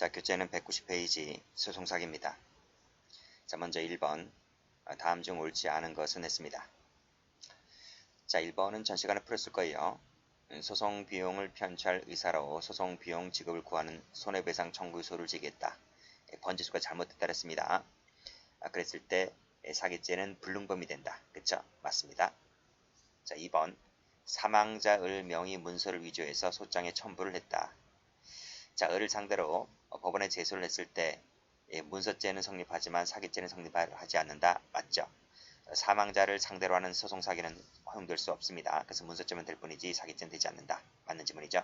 자, 교재는 190페이지 소송사기입니다. 자, 먼저 1번. 다음 중 옳지 않은 것은 했습니다. 자, 1번은 전 시간에 풀었을 거예요. 소송 비용을 편취할 의사로 소송 비용 지급을 구하는 손해배상 청구소를 제기했다. 번지수가 잘못됐다 그랬습니다. 그랬을 때 사기죄는 불능범이 된다. 그쵸? 맞습니다. 자, 2번. 사망자 을 명의 문서를 위조해서 소장에 첨부를 했다. 자, 을을 상대로 법원에 제소를 했을 때 문서죄는 성립하지만 사기죄는 성립하지 않는다. 맞죠? 사망자를 상대로 하는 소송사기는 허용될 수 없습니다. 그래서 문서죄만 될 뿐이지 사기죄는 되지 않는다. 맞는 지문이죠.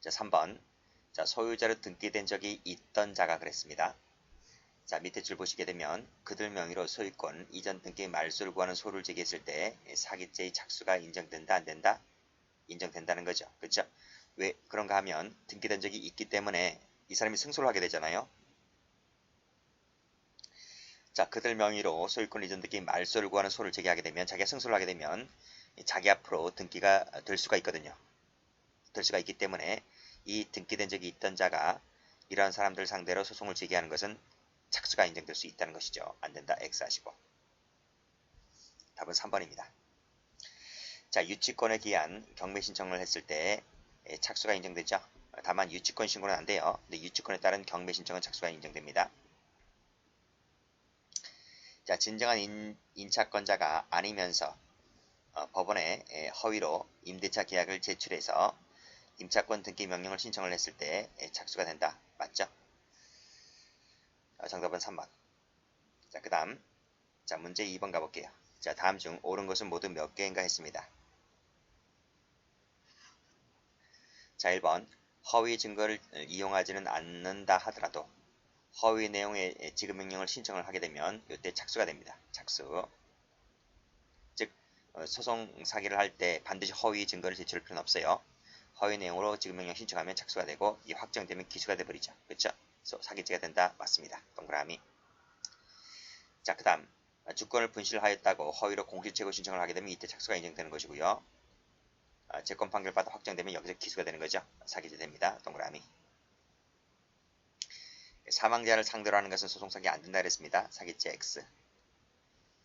자, 3번. 자, 소유자로 등기된 적이 있던 자가 그랬습니다. 자, 밑에 줄 보시게 되면 그들 명의로 소유권 이전 등기 말소를 구하는 소를 제기했을 때 사기죄의 착수가 인정된다 안 된다? 인정된다는 거죠. 그렇죠? 왜 그런가 하면 등기된 적이 있기 때문에 이 사람이 승소를 하게 되잖아요. 자, 그들 명의로 소유권 이전 등기 말소를 구하는 소를 제기하게 되면 자기가 승소를 하게 되면 자기 앞으로 등기가 될 수가 있거든요. 될 수가 있기 때문에 이 등기된 적이 있던 자가 이러한 사람들 상대로 소송을 제기하는 것은 착수가 인정될 수 있다는 것이죠. 안 된다. X 하시고. 답은 3번입니다. 자, 유치권에 기한 경매 신청을 했을 때 착수가 인정되죠. 다만 유치권 신고는 안 돼요. 근데 유치권에 따른 경매 신청은 착수가 인정됩니다. 자, 진정한 인차권자가 아니면서 법원에 허위로 임대차 계약을 제출해서 임차권 등기 명령을 신청을 했을 때 착수가 된다. 맞죠? 정답은 3번. 자, 그 다음. 자, 문제 2번 가볼게요. 자, 다음 중 옳은 것은 모두 몇 개인가 했습니다. 자, 1번. 허위 증거를 이용하지는 않는다 하더라도 허위 내용의 지급명령을 신청을 하게 되면 이때 착수가 됩니다. 착수. 즉 소송 사기를 할 때 반드시 허위 증거를 제출할 필요는 없어요. 허위 내용으로 지급명령 신청하면 착수가 되고 이 확정되면 기수가 돼버리죠. 그렇죠? 사기죄가 된다. 맞습니다. 동그라미. 자, 그 다음 주권을 분실하였다고 허위로 공실체고 신청을 하게 되면 이때 착수가 인정되는 것이고요. 재권 판결받아 확정되면 여기서 기수가 되는 거죠. 사기죄 됩니다. 동그라미. 사망자를 상대로 하는 것은 소송사기 안 된다 그랬습니다. 사기죄 X.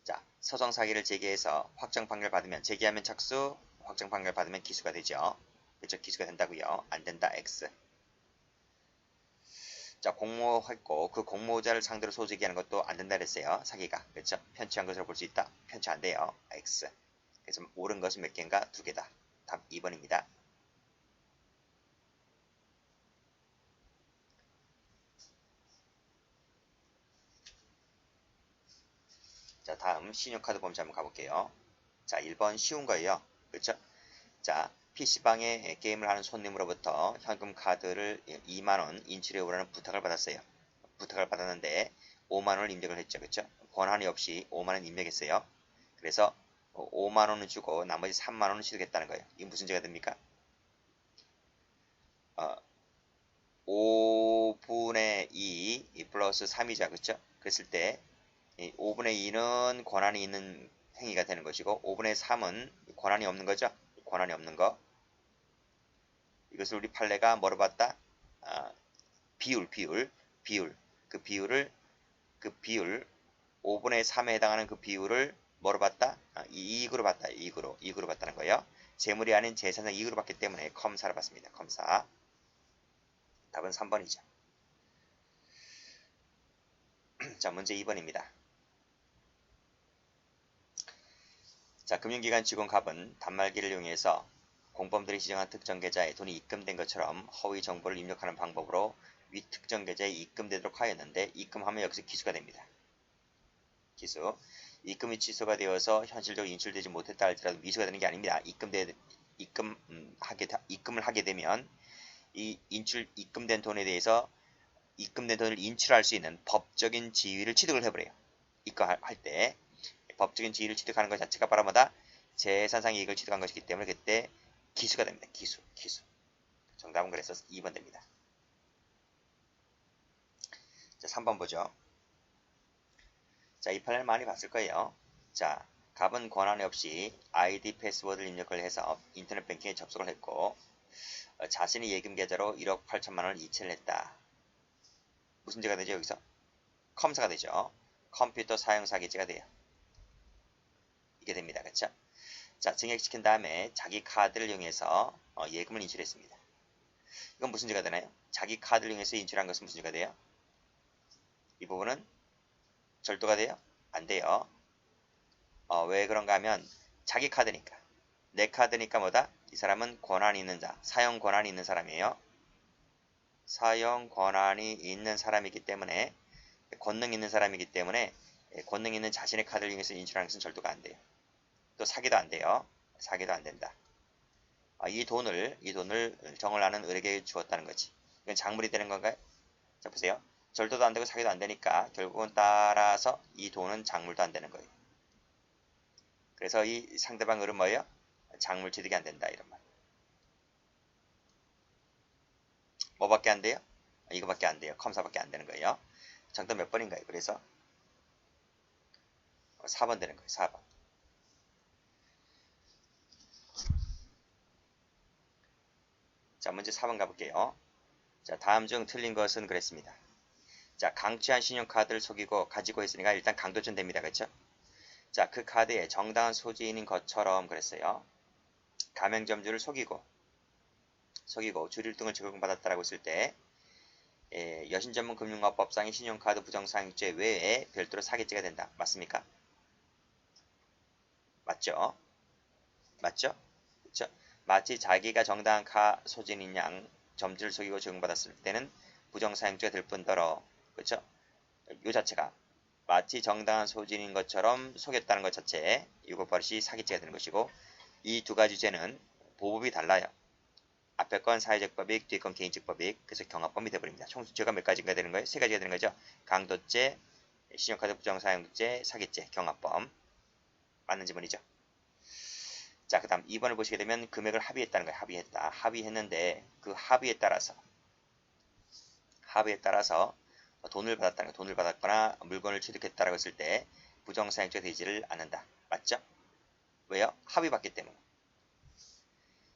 자, 소송사기를 제기해서 확정 판결 받으면 제기하면 착수, 확정 판결 받으면 기수가 되죠. 그렇죠? 기수가 된다고요. 안 된다 X. 자, 공모했고 그 공모자를 상대로 소제기하는 것도 안 된다 그랬어요. 사기가. 그렇죠? 편취한 것으로 볼 수 있다. 편취 안 돼요. X. 그래서 옳은 것은 몇 개인가? 2개다. 답 2번입니다. 자, 다음 신용카드 범죄 한번 가볼게요. 자, 1번 쉬운 거예요. 그렇죠? 자, PC방에 게임을 하는 손님으로부터 현금 카드를 2만원 인출해 오라는 부탁을 받았어요. 부탁을 받았는데 5만원을 입력을 했죠. 그렇죠? 권한이 없이 5만원 입력했어요. 그래서 5만원을 주고 나머지 3만원을 취득했다는 거예요. 이게 무슨 죄가 됩니까? 5분의 2 플러스 3이죠. 그렇죠? 그랬을 때 5분의 2는 권한이 있는 행위가 되는 것이고 5분의 3은 권한이 없는 거죠. 권한이 없는 거. 이것을 우리 판례가 뭐로 봤다? 비율. 그 비율 5분의 3에 해당하는 그 비율을 뭐로 봤다? 이익으로 봤다. 이익으로 봤다는 거예요. 재물이 아닌 재산의 이익으로 봤기 때문에 컴사를 봤습니다. 컴사. 답은 3번이죠. 자, 문제 2번입니다. 자, 금융기관 직원갑은 단말기를 이용해서 공범들이 지정한 특정 계좌에 돈이 입금된 것처럼 허위 정보를 입력하는 방법으로 위 특정 계좌에 입금되도록 하였는데 입금하면 여기서 기수가 됩니다. 기수. 입금이 취소가 되어서 현실적으로 인출되지 못했다 할지라도 미수가 되는 게 아닙니다. 입금을 하게 되면 이 입금된 돈에 대해서 입금된 돈을 인출할 수 있는 법적인 지위를 취득을 해버려요. 입금할 때 법적인 지위를 취득하는 것 자체가 바로 뭐다? 재산상 이익을 취득한 것이기 때문에 그때 기수가 됩니다. 기수. 정답은 그래서 2번 됩니다. 자, 3번 보죠. 자, 이 판례를 많이 봤을 거예요. 자, 갑은 권한이 없이 아이디 패스워드를 입력을 해서 인터넷 뱅킹에 접속을 했고 자신이 예금 계좌로 1억 8천만 원을 이체를 했다. 무슨 죄가 되죠? 여기서 컴사가 되죠. 컴퓨터 사용 사기죄가 돼요. 이게 됩니다. 그렇죠? 자, 증액시킨 다음에 자기 카드를 이용해서 예금을 인출했습니다. 이건 무슨 죄가 되나요? 자기 카드를 이용해서 인출한 것은 무슨 죄가 돼요? 이 부분은 절도가 돼요? 안 돼요. 왜 그런가 하면 자기 카드니까. 내 카드니까 뭐다? 이 사람은 권한이 있는 자, 사용 권한이 있는 사람이에요. 사용 권한이 있는 사람이기 때문에, 권능 있는 사람이기 때문에 권능 있는 자신의 카드를 이용해서 인출하는 것은 절도가 안 돼요. 또 사기도 안 돼요. 사기도 안 된다. 이 돈을 정을 아는 을에게 주었다는 거지. 이건 작물이 되는 건가요? 자, 보세요. 절도도 안 되고 사기도 안 되니까 결국은 따라서 이 돈은 작물도 안 되는 거예요. 그래서 이 상대방 을은 뭐예요? 작물 취득이 안 된다 이런 말. 뭐밖에 안 돼요? 이거밖에 안 돼요. 컴사밖에 안 되는 거예요. 정답 몇 번인가요? 그래서 4번 되는 거예요. 4번. 자, 문제 4번 가볼게요. 자, 다음 중 틀린 것은 그랬습니다. 자, 강취한 신용카드를 속이고 가지고 있으니까 일단 강도전 됩니다. 그렇죠? 자, 그 카드에 정당한 소지인인 것처럼 그랬어요. 가맹점주를 속이고 주류 등을 적용받았다라고 했을 때 여신전문금융업법상의 신용카드 부정사용죄 외에 별도로 사기죄가 된다. 맞습니까? 맞죠? 맞죠? 그렇죠? 마치 자기가 정당한 소진인 양 점주를 속이고 적용받았을 때는 부정사용죄가 될 뿐더러 그렇죠? 이 자체가 마치 정당한 소진인 것처럼 속였다는 것 자체에 이거 버릇이 사기죄가 되는 것이고 이 두 가지 죄는 보법이 달라요. 앞에 건 사회적 법익, 뒤에 건 개인적 법익, 그래서 경합범이 되어버립니다. 총 죄가 몇 가지가 되는 거예요? 세 가지가 되는 거죠. 강도죄, 신용카드 부정사용죄, 사기죄, 경합범. 맞는 지문이죠. 자, 그 다음 2번을 보시게 되면 금액을 합의했다는 거예요. 합의했다. 합의했는데 그 합의에 따라서 돈을 받았다는 거예요. 돈을 받았거나 물건을 취득했다라고 했을 때 부정사용죄 되지를 않는다. 맞죠? 왜요? 합의받기 때문에.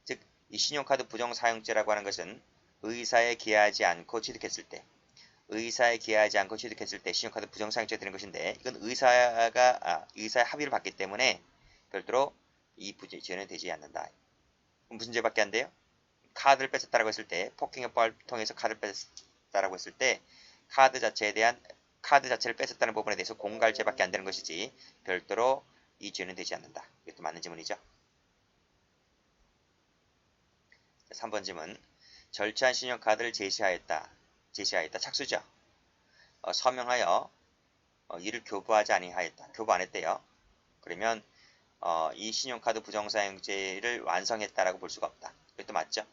즉, 이 신용카드 부정사용죄라고 하는 것은 의사에 기하지 않고 취득했을 때 신용카드 부정사용죄가 되는 것인데 이건 의사의 합의를 받기 때문에 별도로 이 죄는 되지 않는다. 그럼 무슨 죄밖에 안 돼요? 카드를 뺏었다라고 했을 때 폭행협법을 통해서 카드를 뺏었다라고 했을 때 카드 자체를 뺏었다는 부분에 대해서 공갈죄밖에 안 되는 것이지 별도로 이 죄는 되지 않는다. 이것도 맞는 지문이죠. 3번 지문. 절취한 신용카드를 제시하였다. 착수죠. 서명하여 이를 교부하지 아니하였다. 교부 안 했대요. 그러면 이 신용카드 부정사용죄를 완성했다라고 볼 수가 없다. 이것도 맞죠?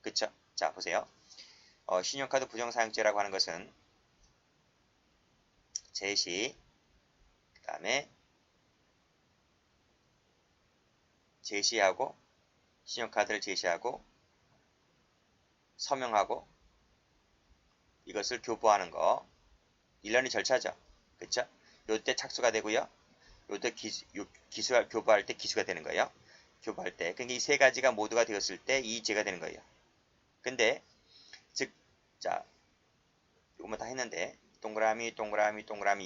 그쵸? 자, 보세요. 신용카드 부정사용죄라고 하는 것은 제시, 그 다음에 신용카드를 제시하고 서명하고 이것을 교부하는 거 일련의 절차죠. 그쵸? 요때 착수가 되고요. 요때 교부할 때 기수가 되는 거예요. 교부할 때. 그러니까 이 세 가지가 모두가 되었을 때 이 죄가 되는 거예요. 근데 자, 이것만 다 했는데 동그라미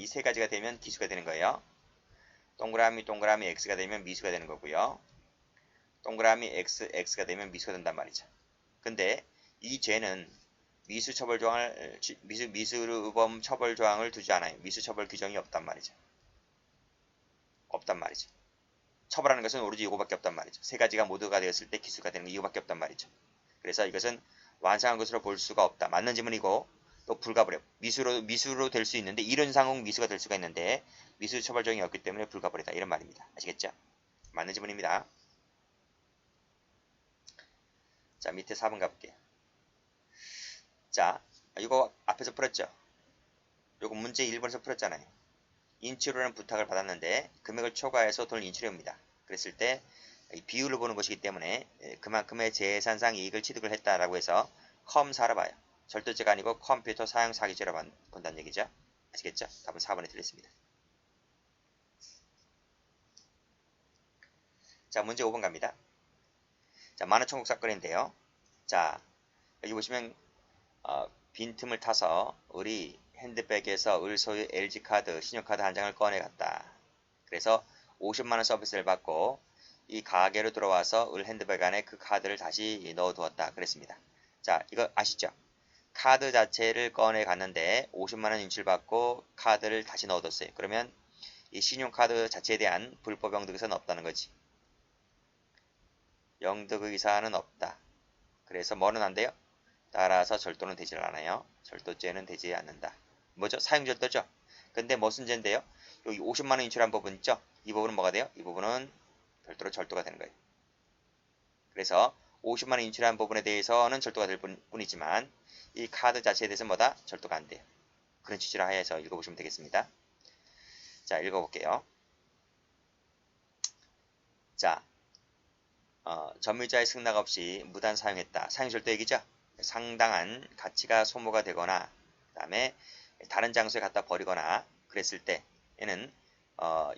이 세 가지가 되면 기수가 되는 거예요. 동그라미 x가 되면 미수가 되는 거고요. 동그라미 x가 되면 미수가 된단 말이죠. 근데 이 죄는 미수범 처벌 조항을 두지 않아요. 미수 처벌 규정이 없단 말이죠. 처벌하는 것은 오로지 이거밖에 없단 말이죠. 세 가지가 모두가 되었을 때 기수가 되는 게 이거밖에 없단 말이죠. 그래서 이것은 완성한 것으로 볼 수가 없다. 맞는 지문이고 또 불가불해. 미수로 될 수 있는데 이론상은 미수가 될 수가 있는데 미수 처벌 조항이 없기 때문에 불가불해다. 이런 말입니다. 아시겠죠? 맞는 지문입니다. 자, 밑에 4번 가볼게요. 자, 이거 앞에서 풀었죠? 요거 문제 1번에서 풀었잖아요. 인출하는 부탁을 받았는데 금액을 초과해서 돈을 인출해옵니다. 그랬을 때 비율을 보는 것이기 때문에 그만큼의 재산상 이익을 취득을 했다라고 해서 컴사로 봐요. 절도죄가 아니고 컴퓨터 사용 사기죄로 본다는 얘기죠. 아시겠죠? 답은 4번에 틀렸습니다. 자, 문제 5번 갑니다. 자, 만화천국 사건인데요. 자, 여기 보시면 빈틈을 타서 우리 핸드백에서 을 소유 LG카드, 신용카드 한 장을 꺼내갔다. 그래서 50만원 서비스를 받고 이 가게로 들어와서 을 핸드백 안에 그 카드를 다시 넣어두었다. 그랬습니다. 자, 이거 아시죠? 카드 자체를 꺼내 갔는데 50만원 인출받고 카드를 다시 넣어뒀어요. 그러면 이 신용카드 자체에 대한 불법 영득의사는 없다는 거지. 영득의사는 없다. 그래서 뭐는 안 돼요? 따라서 절도는 되질 않아요. 절도죄는 되지 않는다. 뭐죠? 사용절도죠? 근데 무슨 죄인데요? 여기 50만원 인출한 부분 있죠? 이 부분은 뭐가 돼요? 이 부분은 별도로 절도가 되는 거예요. 그래서 50만원 인출한 부분에 대해서는 절도가 될 뿐이지만 이 카드 자체에 대해서는 뭐다? 절도가 안 돼요. 그런 취지로 하여서 읽어보시면 되겠습니다. 자, 읽어볼게요. 자, 점유자의 승낙 없이 무단 사용했다. 사용절도 얘기죠? 상당한 가치가 소모가 되거나 그 다음에 다른 장소에 갖다 버리거나 그랬을 때에는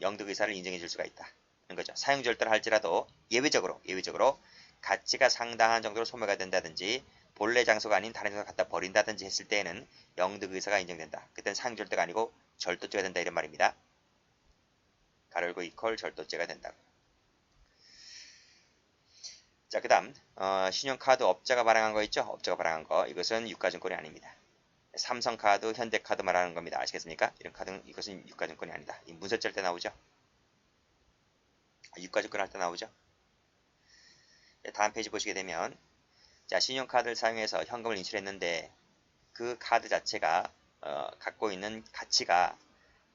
영득의사를 인정해 줄 수가 있다. 는 거죠. 사용절도를 할지라도 예외적으로 가치가 상당한 정도로 소모가 된다든지 본래 장소가 아닌 다른 장소에 갖다 버린다든지 했을 때에는 영득의사가 인정된다. 그때는 사용절도가 아니고 절도죄가 된다 이런 말입니다. 가로 열고 이퀄 절도죄가 된다고. 자, 그 다음 신용카드 업자가 발행한 거 있죠? 업자가 발행한 거 이것은 유가증권이 아닙니다. 삼성카드, 현대카드 말하는 겁니다. 아시겠습니까? 이런 카드는 이것은 유가증권이 아니다. 이 문서짤 때 나오죠? 유가증권 할 때 나오죠? 다음 페이지 보시게 되면 자, 신용카드를 사용해서 현금을 인출했는데 그 카드 자체가 갖고 있는 가치가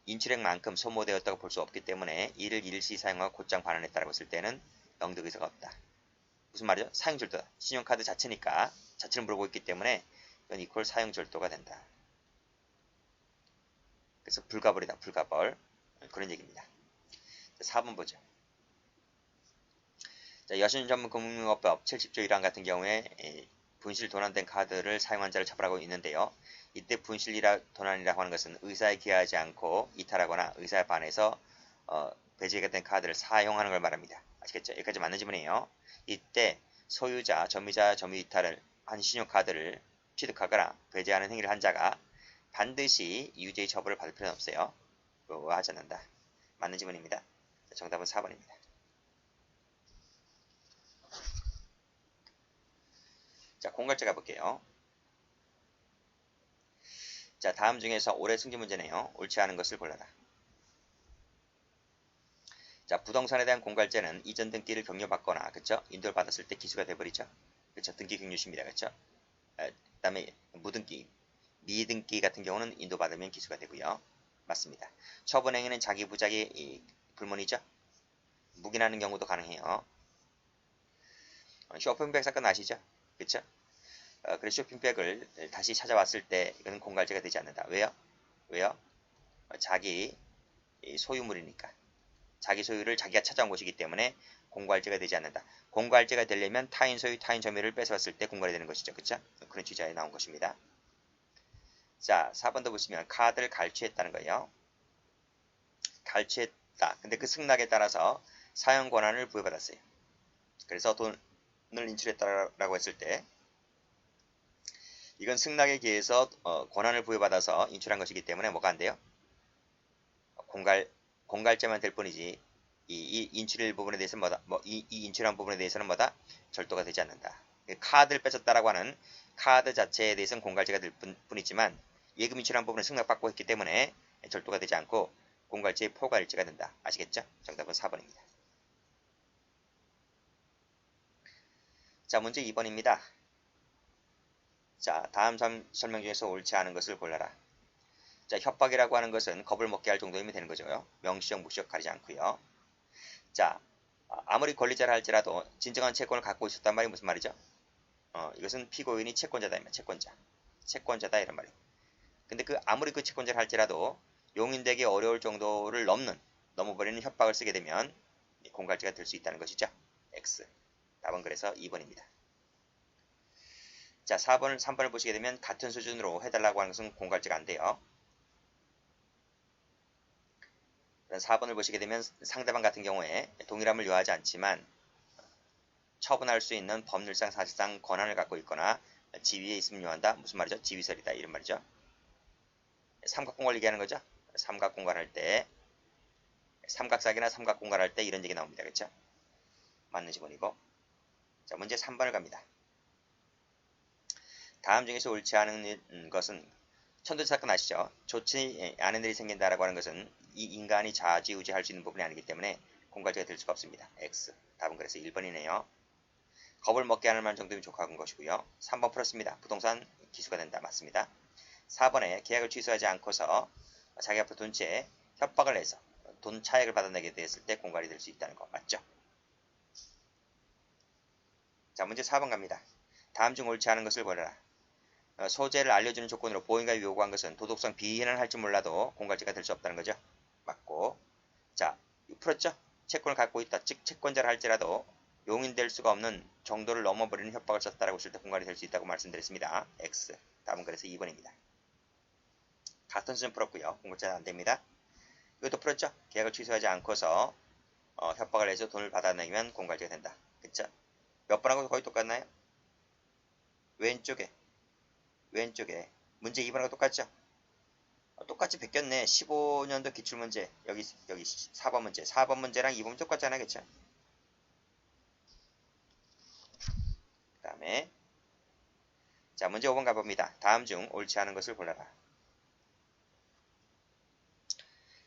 인출액만큼 소모되었다고 볼 수 없기 때문에 이를 일시 사용하고 곧장 반환했다고 했을 때는 영득의사가 없다. 무슨 말이죠? 사용절도다. 신용카드 자체니까 자체를 물어보고 있기 때문에 이건 이퀄 사용절도가 된다. 그래서 불가벌이다. 불가벌. 그런 얘기입니다. 4번 보죠. 자, 여신전문금융업법 70조 1항 같은 경우에 분실 도난된 카드를 사용한 자를 처벌하고 있는데요. 이때 분실이라 도난이라고 하는 것은 의사에 기하지 않고 이탈하거나 의사에 반해서 배제가 된 카드를 사용하는 걸 말합니다. 아시겠죠? 여기까지 맞는 지문이에요. 이때 소유자, 점유자, 점유 이탈을 한 신용카드를 취득하거나 배제하는 행위를 한 자가 반드시 유죄의 처벌을 받을 필요는 없어요. 하지 않는다. 맞는 지문입니다. 정답은 4번입니다. 자, 공갈제 가볼게요. 자, 다음 중에서 올해 승진 문제네요. 옳지 않은 것을 골라라. 자, 부동산에 대한 공갈제는 이전 등기를 격려받거나, 그쵸? 인도를 받았을 때 기수가 돼버리죠. 그쵸? 등기 격려시입니다. 그쵸? 그 다음에 무등기, 미등기 같은 경우는 인도받으면 기수가 되고요. 맞습니다. 처분행위는 자기 부작이 불문이죠. 묵인하는 경우도 가능해요. 쇼핑백 사건 아시죠? 그쵸? 그래서 쇼핑백을 다시 찾아왔을 때 이거는 공갈제가 되지 않는다. 왜요? 왜요? 자기 소유물이니까. 자기 소유를 자기가 찾아온 것이기 때문에 공갈제가 되지 않는다. 공갈제가 되려면 타인 소유, 타인 점유를 뺏어왔을 때 공갈이 되는 것이죠. 그쵸? 그런 취지하에 나온 것입니다. 자, 4번도 보시면 카드를 갈취했다는 거예요. 갈취했다. 근데 그 승낙에 따라서 사용 권한을 부여받았어요. 그래서 돈을 인출했다라고 했을 때 이건 승낙에 기해서 권한을 부여받아서 인출한 것이기 때문에 뭐가 안 돼요? 공갈죄만 될 뿐이지 이 인출 부분에 대해서는 뭐다? 이 인출한 부분에 대해서는 뭐다? 절도가 되지 않는다. 카드를 뺏었다라고 하는 카드 자체에 대해서는 공갈죄가 될 뿐이지만 예금 인출한 부분은 승낙받고 했기 때문에 절도가 되지 않고 공갈죄의 포괄일죄가 된다. 아시겠죠? 정답은 4번입니다. 자, 문제 2번입니다. 자, 다음 설명 중에서 옳지 않은 것을 골라라. 자, 협박이라고 하는 것은 겁을 먹게 할 정도이면 되는 거죠. 명시적, 무시적 가리지 않고요. 자, 아무리 권리자라 할지라도 진정한 채권을 갖고 있었단 말이 무슨 말이죠? 이것은 피고인이 채권자다, 채권자다 이런 말이에요. 근데 아무리 그 채권자를 할지라도 용인되기 어려울 정도를 넘어버리는 협박을 쓰게 되면 공갈죄가 될 수 있다는 것이죠. X. 답은 그래서 2번입니다. 자, 3번을 보시게 되면 같은 수준으로 해달라고 하는 것은 공갈죄가 안 돼요. 4번을 보시게 되면 상대방 같은 경우에 동일함을 요하지 않지만 처분할 수 있는 법률상 사실상 권한을 갖고 있거나 지위에 있음을 요한다. 무슨 말이죠? 지위설이다. 이런 말이죠. 삼각공간을 얘기하는 거죠. 삼각공간 할 때, 삼각사기나 삼각공간 할 때 이런 얘기 나옵니다. 그렇죠? 맞는 지문이고. 자, 문제 3번을 갑니다. 다음 중에서 옳지 않은 것은 천도지 사건 아시죠? 좋지 않은 일이 생긴다라고 하는 것은 이 인간이 좌지우지할 수 있는 부분이 아니기 때문에 공갈지가 될 수가 없습니다. X. 답은 그래서 1번이네요. 겁을 먹게 하는 만 정도면 족하는 것이고요. 3번 풀었습니다. 부동산 기수가 된다. 맞습니다. 4번에 계약을 취소하지 않고서 자기 앞으로 돈채 협박을 해서 돈 차액을 받아내게 됐을 때 공갈이 될 수 있다는 거 맞죠? 자, 문제 4번 갑니다. 다음 중 옳지 않은 것을 고르라. 소재를 알려주는 조건으로 보인가 요구한 것은 도덕성 비난을 할 줄 몰라도 공갈지가 될 수 없다는 거죠. 맞고. 자, 풀었죠? 채권을 갖고 있다. 즉 채권자를 할지라도 용인될 수가 없는 정도를 넘어버리는 협박을 썼다라고 했을 때 공갈이 될 수 있다고 말씀드렸습니다. X. 답은 그래서 2번입니다. 같은 수준 풀었고요. 공갈지는 안됩니다. 이것도 풀었죠? 계약을 취소하지 않고서 협박을 해서 돈을 받아내면 공갈지가 된다. 그쵸? 몇 번하고 거의 똑같나요? 왼쪽에 문제 2번하고 똑같죠? 똑같이 베꼈네. 15년도 기출문제 여기 4번 문제 4번 문제랑 2번 똑같잖아요. 그쵸? 그 다음에 자 문제 5번 가봅니다. 다음 중 옳지 않은 것을 골라라.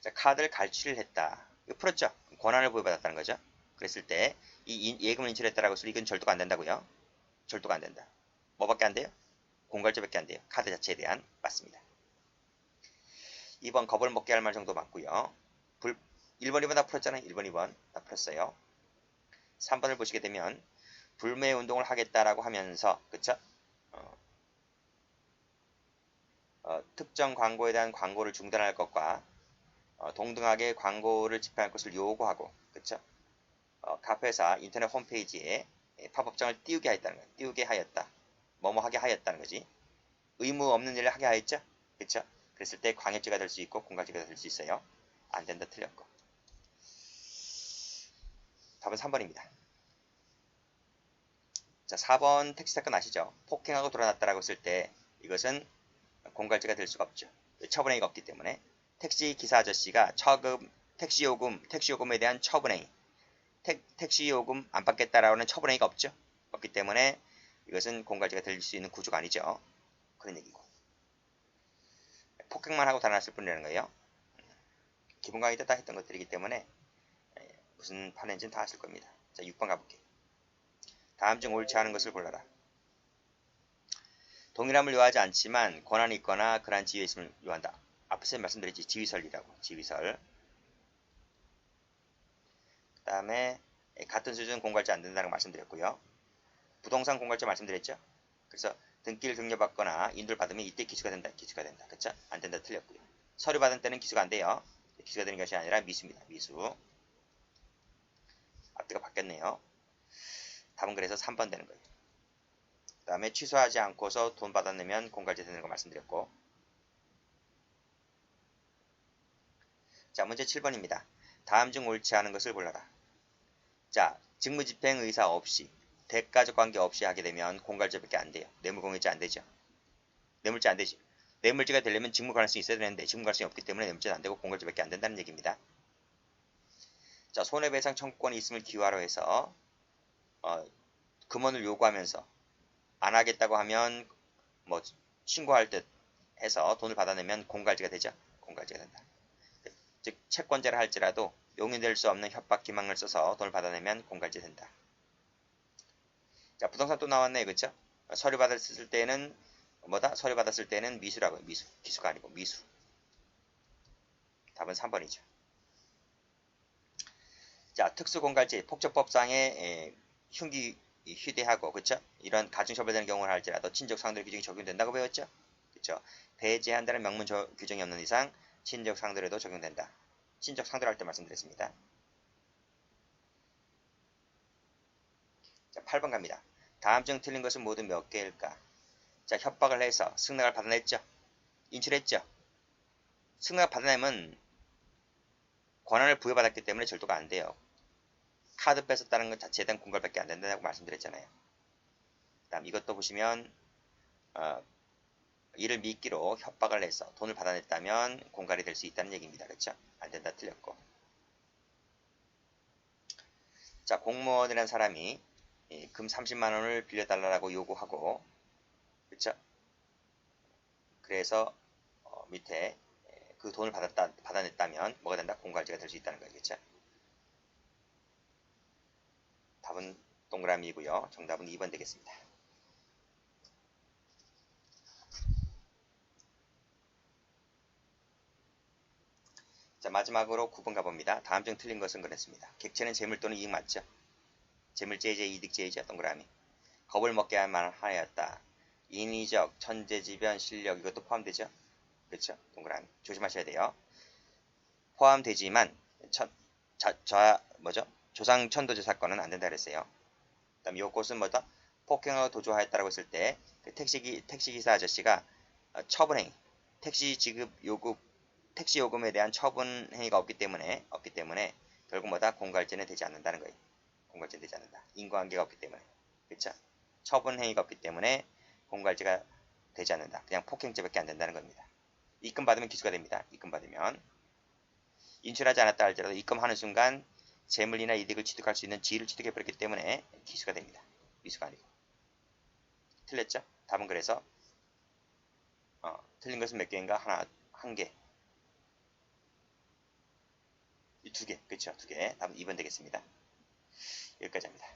자, 카드를 갈취를 했다. 이거 풀었죠? 권한을 부여받았다는 거죠. 그랬을 때 이 예금을 인출했다라고 해서 이건 절도가 안 된다고요? 절도가 안 된다. 뭐밖에 안 돼요? 공갈죄밖에 안 돼요. 카드 자체에 대한. 맞습니다. 2번 겁을 먹게 할 말 정도 맞고요. 1번, 2번 다 풀었잖아요. 1번, 2번 다 풀었어요. 3번을 보시게 되면 불매 운동을 하겠다라고 하면서 그쵸? 특정 광고에 대한 광고를 중단할 것과 동등하게 광고를 집행할 것을 요구하고 그쵸? 카페사 인터넷 홈페이지에 팝업장을 띄우게 하였다. 뭐뭐 하게 하였다는 거지. 의무 없는 일을 하게 하였죠. 그쵸? 그랬을 때 광역죄가 될 수 있고 공갈죄가 될 수 있어요. 안 된다. 틀렸고. 답은 3번입니다. 자, 4번 택시 사건 아시죠? 폭행하고 돌아났다라고 했을 때 이것은 공갈죄가 될 수가 없죠. 처분행위가 없기 때문에 택시 기사 아저씨가 택시요금에 대한 처분행위 택시요금 안 받겠다라고 하는 처분행위가 없죠. 없기 때문에 이것은 공갈죄가 될 수 있는 구조가 아니죠. 그런 얘기고. 폭행만 하고 달아났을 뿐이라는 거예요. 기본 강의 때 다 했던 것들이기 때문에 무슨 판인지는 다 아실 겁니다. 자, 6번 가볼게요. 다음 중 옳지 않은 것을 골라라. 동일함을 요하지 않지만 권한이 있거나 그러한 지위에 있음을 요한다. 앞에서 말씀드렸지. 지위설이라고. 지위설. 그 다음에 같은 수준 공갈죄 안 된다는 거 말씀드렸고요. 부동산 공갈죄 말씀드렸죠. 그래서 등기를 등려받거나 인도를 받으면 이때 기수가 된다. 기수가 된다. 그쵸? 안 된다. 틀렸고요. 서류 받은 때는 기수가 안 돼요. 기수가 되는 것이 아니라 미수입니다. 미수. 앞뒤가 바뀌었네요. 답은 그래서 3번 되는 거예요. 그 다음에 취소하지 않고서 돈 받아내면 공갈죄 되는 거 말씀드렸고. 자, 문제 7번입니다. 다음 중 옳지 않은 것을 골라라. 자, 직무집행 의사 없이 대가적 관계 없이 하게 되면 공갈죄밖에 안 돼요. 뇌물공여죄 안 되죠. 뇌물죄 안 되죠. 뇌물죄가 되려면 직무 가능성이 있어야 되는데 직무 가능성이 없기 때문에 뇌물죄는 안 되고 공갈죄밖에 안 된다는 얘기입니다. 자, 손해배상 청구권이 있음을 기화로 해서 금원을 요구하면서 안 하겠다고 하면 뭐 신고할 듯 해서 돈을 받아내면 공갈죄가 되죠. 공갈죄가 된다. 즉 채권자를 할지라도 용인될 수 없는 협박 기망을 써서 돈을 받아내면 공갈죄 된다. 자, 부동산 또 나왔네. 그쵸? 서류 받았을 때는 뭐다? 서류 받았을 때는 미수라고요. 미수. 기수가 아니고 미수. 답은 3번이죠. 자, 특수공갈죄 폭처법상의 흉기 휴대하고 그쵸? 이런 가중처벌되는 경우를 할지라도 친족 상대로 규정이 적용된다고 배웠죠? 그쵸? 배제한다는 명문 규정이 없는 이상 친족 상대로도 적용된다. 친족 상대로 할 때 말씀드렸습니다. 자, 8번 갑니다. 다음 중 틀린 것은 모두 몇 개일까? 자, 협박을 해서 승낙을 받아냈죠? 인출했죠? 승낙을 받아내면 권한을 부여받았기 때문에 절도가 안 돼요. 카드 뺏었다는 것 자체에 대한 공갈밖에 안 된다고 말씀드렸잖아요. 다음 이것도 보시면 이를 미끼로 협박을 해서 돈을 받아냈다면 공갈이 될 수 있다는 얘기입니다. 그렇죠? 안 된다 틀렸고. 자, 공무원이라는 사람이 금 30만 원을 빌려달라고 요구하고, 그렇죠? 그래서 밑에 그 돈을 받아냈다면 뭐가 된다? 공갈죄가 될 수 있다는 거겠죠? 답은 동그라미이고요. 정답은 2번 되겠습니다. 자, 마지막으로 9번 가봅니다. 다음 중 틀린 것은 그랬습니다. 객체는 재물 또는 이익 맞죠? 재물제이제, 이득제이제, 동그라미. 겁을 먹게 할만 하였다. 인위적, 천재지변, 실력 이것도 포함되죠? 그렇죠? 동그라미. 조심하셔야 돼요. 포함되지만 조상 천도제 사건은 안 된다 그랬어요. 그다음 요것은 뭐다? 폭행을 도주하였다라고 했을 때 그 택시기사 아저씨가 처분행위, 택시 요금에 대한 처분 행위가 없기 때문에 결국 뭐다? 공갈죄는 되지 않는다는 거예요. 공갈죄는 되지 않는다. 인과관계가 없기 때문에. 그렇죠? 처분 행위가 없기 때문에 공갈죄가 되지 않는다. 그냥 폭행죄밖에 안 된다는 겁니다. 입금 받으면 기수가 됩니다. 입금 받으면 인출하지 않았다 할지라도 입금하는 순간 재물이나 이득을 취득할 수 있는 지위를 취득해버렸기 때문에 기수가 됩니다. 미수가 아니고. 틀렸죠? 답은 그래서 틀린 것은 몇 개인가? 한 개. 두 개. 그렇죠? 두 개. 답은 2번 되겠습니다. 여기까지 합니다.